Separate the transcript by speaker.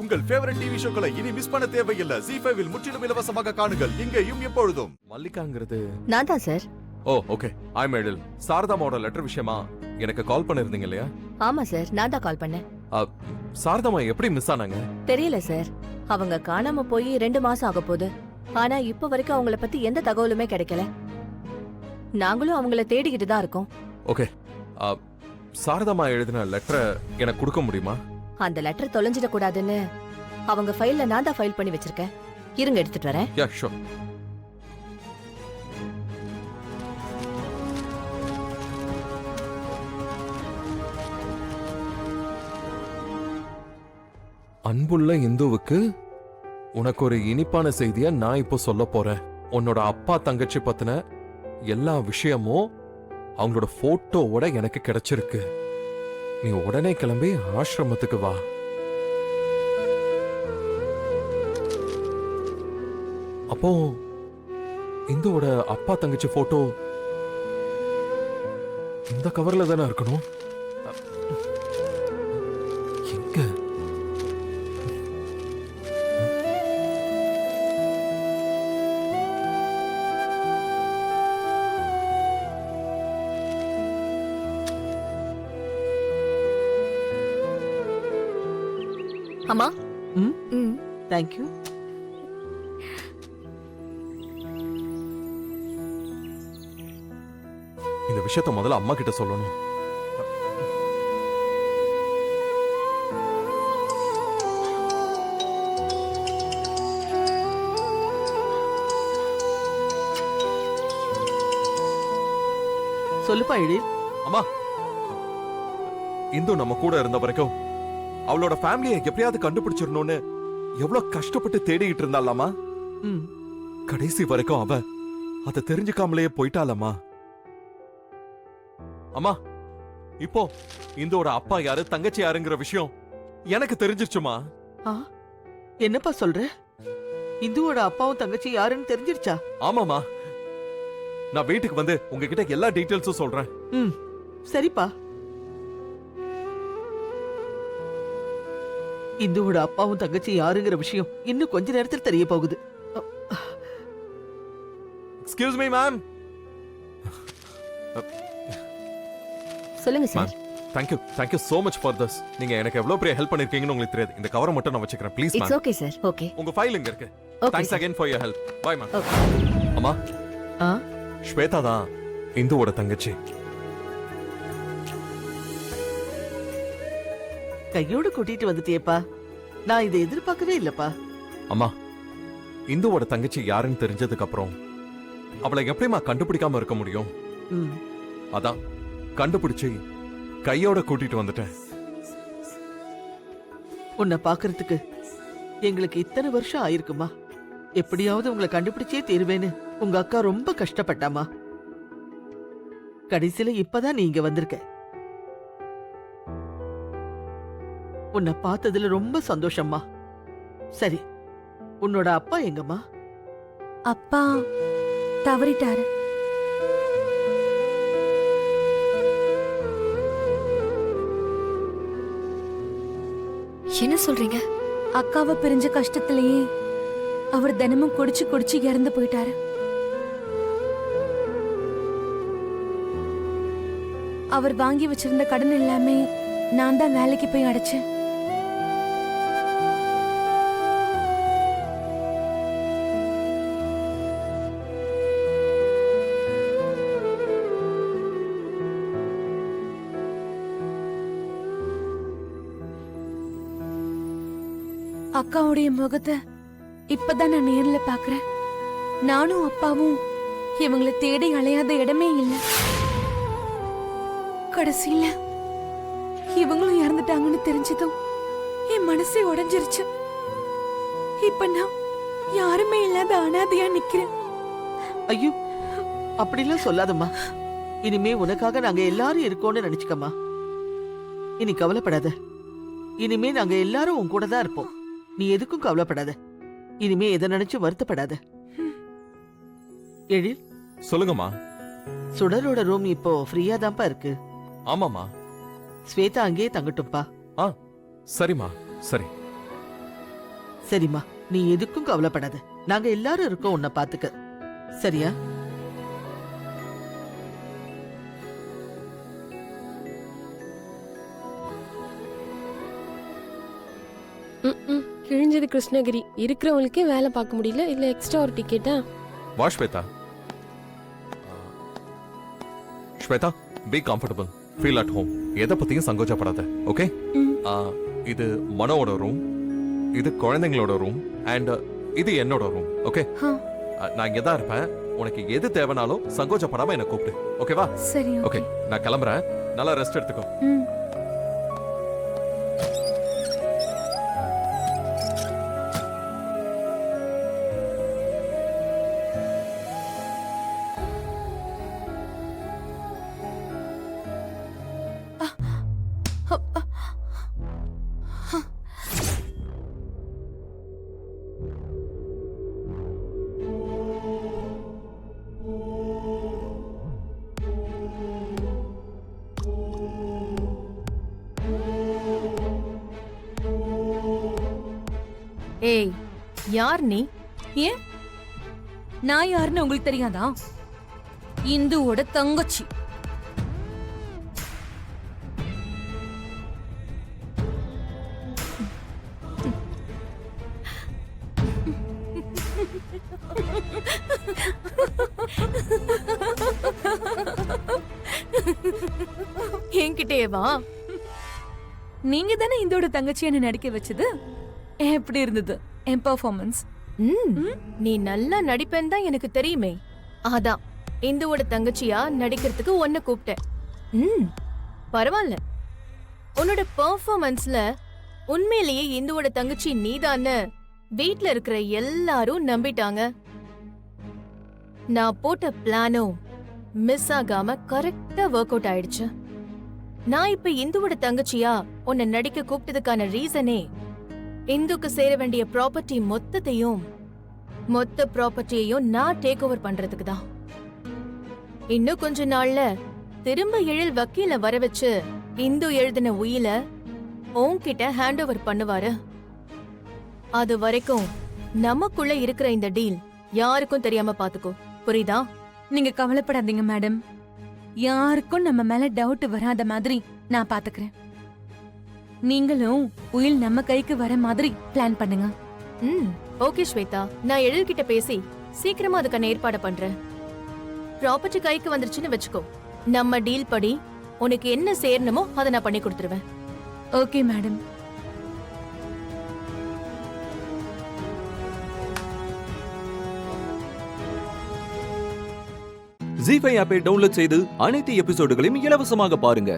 Speaker 1: உங்கள் favourite TV ஷோக்களை இனி miss பண்ண தேவையில்லை. ZEE5 இல் முற்றிலும் இலவசமாக காணுங்கள். இங்கேயும் எப்பொழுதும்.
Speaker 2: மல்லிகாங்கிறது
Speaker 3: நான் தான் சார்.
Speaker 2: ஓ ஓகே. ஐ மேடல் சாரதாமாவோட லெட்டர் விஷயமா எனக்கு கால் பண்ணிருந்தீங்க இல்லையா?
Speaker 3: ஆமா சார், நான் தான் கால் பண்ணேன்.
Speaker 2: சாரதாமா எப்படி மிஸ் ஆனாங்க?
Speaker 3: தெரியல சார், அவங்க காணாம போய் 2 மாசம் ஆக போகுது. ஆனா இப்ப வரைக்கும் அவங்கள பத்தி எந்த தகவலுமே கிடைக்கல. நாங்களும் அவங்கள தேடிக்கிட்டு தான் இருக்கோம்.
Speaker 2: ஓகே, சாரதாமா எழுதின லெட்டரை எனக்கு கொடுக்க முடியுமா?
Speaker 3: அந்த லெட்டர் தொலைஞ்சிட கூடாதுன்னு அவங்க ஃபைல்ல நான் தான் ஃபைல் பண்ணி வச்சிருக்கேன். இருங்க எடுத்துட்டு வரேன்.
Speaker 2: Yeah sure. அன்புள்ள இந்துவுக்கு உனக்கு ஒரு இனிப்பான செய்திய நான் இப்போ சொல்ல போறேன். உன்னோட அப்பா தங்கச்சி பத்தின எல்லா விஷயமும் அவங்களோட போட்டோவோட எனக்கு கிடைச்சிருக்கு. நீ உடனே கிளம்பி ஆசிரமத்துக்கு வா. அப்போ இந்துவோட அப்பா தங்கச்சி போட்டோ இந்த கவர்ல தானே இருக்கணும். எங்க?
Speaker 3: அம்மா.
Speaker 4: Thank you.
Speaker 2: இந்த விஷயத்த முதல்ல அம்மா கிட்ட சொல்லணும்.
Speaker 4: சொல்லுப்பா எழில்.
Speaker 2: அம்மா, இந்து நம்ம கூட இருந்த வரைக்கும் அவளோட ஃபேமிலியை எப்படியாவது கண்டுபிடிச்சிடணும்னு எவ்வளவு கஷ்டப்பட்டு தேடிக்கிட்டு இருந்தாலாமா? கடைசி வரைக்கும் அவ அதை தெரிஞ்சுக்காமலேயே போயிட்டாலம்மா. அம்மா, இப்போ இந்தோட அப்பா யாரு தங்கச்சி யாருங்கிற விஷயம் எனக்கு தெரிஞ்சிருச்சுமா.
Speaker 4: என்னப்பா சொல்ற? இந்துவோட அப்பாவும் தங்கச்சி யாருன்னு தெரிஞ்சிருச்சா?
Speaker 2: ஆமாமா, நான் வீட்டுக்கு வந்து உங்ககிட்ட எல்லா டீடைல்ஸும் சொல்றேன்.
Speaker 4: சரிப்பா. இந்துவோட அப்பாவும் தங்கச்சி யாருங்கிற விஷயம் இன்னும் கொஞ்ச நேரத்தில் தெரிய போகுது.
Speaker 2: Excuse me ma'am.
Speaker 3: சொல்லுங்க sir.
Speaker 2: Thank you so much for this. நீங்க எனக்கு எவ்வளவு பெரிய ஹெல்ப் பண்ணிருக்கீங்கன்னு உங்களுக்கு தெரியாது. இந்த கவரை மட்டும் நான் வச்சுக்கிறேன் please ma'am.
Speaker 3: It's okay sir. Okay.
Speaker 2: உங்க ஃபைல் இங்க இருக்கு. Thanks again for your help. Bye ma'am. அம்மா, ஸ்வேதா தான் இந்துவோட தங்கச்சி.
Speaker 4: கையோடு கூட்டிட்டு வந்துட்டியேப்பா. நான் இதை எதிர்பார்க்கவே இல்லப்பா.
Speaker 2: அம்மா, இந்துவோட தங்கச்சி யாருன்னு தெரிஞ்சதுக்கு அப்புறம் அவளை எப்படிமா கண்டுபிடிக்காம இருக்க முடியும்? அதான் கண்டுபிடிச்சு கையோட கூட்டிட்டு வந்துட்டேன்.
Speaker 4: உன்னை பாக்குறதுக்கு எங்களுக்கு இத்தனை வருஷம் ஆயிருக்குமா. எப்படியாவது உங்களை கண்டுபிடிச்சே தீருவேன்னு உங்க அக்கா ரொம்ப கஷ்டப்பட்டாமா. கடைசியில இப்பதான் நீ இங்க வந்திருக்க. உன்னை பார்த்ததுல ரொம்ப சந்தோஷம்மா. சரி, உன்னோட அப்பா எங்கம்மா?
Speaker 5: அப்பா தவறிட்டாரு.
Speaker 6: என்ன சொல்றீங்க?
Speaker 5: அக்காவை பிரிஞ்ச கஷ்டத்திலேயே அவர் தினமும் குடிச்சு குடிச்சு இறந்து போயிட்டாரு. அவர் வாங்கி வச்சிருந்த கடன் எல்லாமே நான் தான் வேலைக்கு போய் அடைச்சேன். அக்காவுடைய முகத்தை இப்பதான் நான் நேர்ல பாக்குறேன். நானும் அப்பாவும் இவங்களை தேடி அலையாத இடமே இல்லை. கடைசியில இவங்களும் இறந்துட்டாங்கன்னு தெரிஞ்சதும் என் மனசே உடைஞ்சிருச்சு. இப்ப நான் யாருமே இல்லாத அனாதையா நிக்கிறேன்.
Speaker 4: ஐயோ, அப்படிலாம் சொல்லாதம்மா. இனிமே உனக்காக நாங்க எல்லாரும் இருக்கோம்னு நினைச்சுக்கம்மா. இனி கவலைப்படாத. இனிமே நாங்க எல்லாரும் உன் கூட தான் இருப்போம். நீ எதுக்கும் கவலைப்படாத. இனிமே எதை நினைச்சு வருத்தப்படாத. எழில்,
Speaker 2: சொல்லுங்கம்மா.
Speaker 4: சுடரோட ரூம் இப்போ ஃப்ரீயா தான்ப்பா இருக்கு.
Speaker 2: ஆமாமா.
Speaker 4: ஸ்வேதா அங்கேயே தங்கட்டும்பா.
Speaker 2: சரிம்மா, சரி.
Speaker 4: சரிம்மா, நீ எதுக்கும் கவலைப்படாத. நாங்க எல்லாரும் இருக்கோம் உன்னை பாத்துக்க. சரியா?
Speaker 6: கிழிஞ்சது கிருஷ்ணகிரி. இருக்கிறவங்களுக்கே வேலை பார்க்க முடியல, இல்ல எக்ஸ்ட்ரா ஒரு டிக்கெட்டா?
Speaker 2: வா Shweta. Shweta, be comfortable, feel at home. எதை பத்தியும் சங்கோச்சப்படாத, ஓகே? இது மனோட ரூம், இது குழந்தைங்களோட ரூம், அண்ட் இது என்னோட ரூம், ஓகே? நான் இங்க தான் இருப்பேன். உனக்கு எது தேவைனாலும் சங்கோச்சப்படாம என்ன கூப்பிடு, ஓகேவா?
Speaker 5: சரி,
Speaker 2: ஓகே, நான் கிளம்புறேன். நல்லா ரெஸ்ட் எடுத்துக்கோ.
Speaker 3: ஏய், யார் நீ?
Speaker 5: ஏன் நான் யாருன்னு உங்களுக்கு தெரியாதா? இந்துவோட தங்கச்சி.
Speaker 3: என்கிட்டயே வா.
Speaker 5: நீங்க தானே இந்தோட தங்கச்சியான நடிக்க வச்சது. எப்படி இருந்தது என் பெர்ஃபார்மன்ஸ்?
Speaker 3: நீ நல்லா நடிப்பேன்னு தான் எனக்கு தெரியுமே. அதான் இந்துவோட தங்கச்சியா நடிக்கிறதுக்கு உன்னை கூப்பிட்டேன். பரவாயில்ல. உன்னோட பெர்ஃபார்மன்ஸ்ல உண்மையிலேயே இந்துவோட தங்கச்சி நீதான்னு வீட்ல இருக்கிற எல்லாரும் நம்பிட்டாங்க. நான் போட்ட பிளானும் மிஸ் ஆகாம கரெக்டா ஒர்க் அவுட் ஆயிடுச்சு. நான் இப்ப இந்துவோட தங்கச்சியா உன்னை நடிக்க கூப்பிட்டதுக்கான ரீசனே இந்துக்கு சேர வேண்டிய மொத்த ப்ராப்பர்ட்டியையும் நான் டேக் ஓவர் பண்றதுக்கு தான். இன்னும் கொஞ்ச நாள்ல திரும்ப எழில் வக்கீல வர வச்சு இந்து எழுதின உயில உன்கிட்ட ஹேண்ட் ஓவர் பண்ணுவாரு. அது வரைக்கும் நமக்குள்ள இருக்கிற இந்த டீல் யாருக்கும் தெரியாம பாத்துக்கோ, புரியுதா?
Speaker 5: நீங்க கவலைப்படாதீங்க மேடம். யாருக்கும் நம்ம மேல டவுட் வராத மாதிரி நான் பாத்துக்கிறேன். நீங்களும் உயில் நம்ம கைக்கு வர மாதிரி பிளான் பண்ணுங்க.
Speaker 3: ஓகே ஸ்வேதா, நான் எழில் கிட்ட பேசி சீக்கிரமா அதுக்கான ஏற்பாடு பண்றேன். ப்ராப்பர்ட்டி கைக்கு வந்துருச்சுன்னு வச்சுக்கோ, நம்ம டீல் படி உனக்கு என்ன சேரணுமோ அதை நான் பண்ணி கொடுத்துருவேன்.
Speaker 5: Okay madam.
Speaker 7: ஜீ5 ஆப்பை டவுன்லோட் செய்து அனைத்து எபிசோடுகளையும் இலவசமாக பாருங்க.